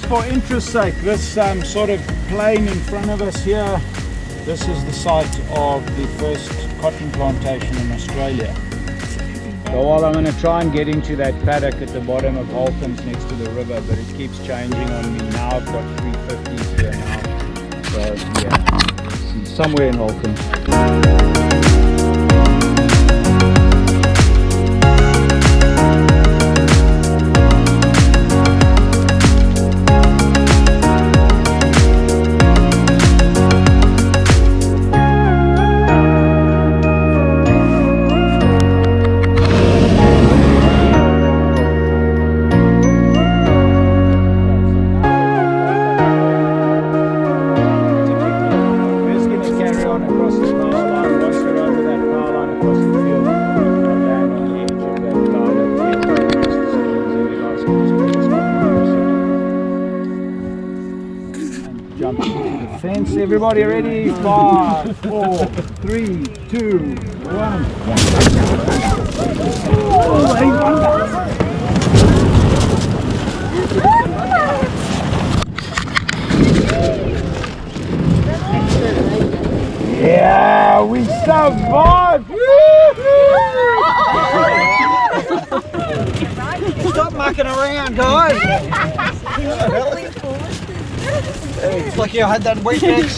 For interest's sake, this sort of plain in front of us here, this is the site of the first cotton plantation in Australia. So while I'm going to try and get into that paddock at the bottom of Holcomb's next to the river, but it keeps changing on me. Now I've got 350s here now. So yeah, somewhere in Holcomb's. Jump into the fence. Everybody ready? 5, 4, 3, 2, 1. Yeah, we survived! Stop mucking around, guys! It's like you had that weekend.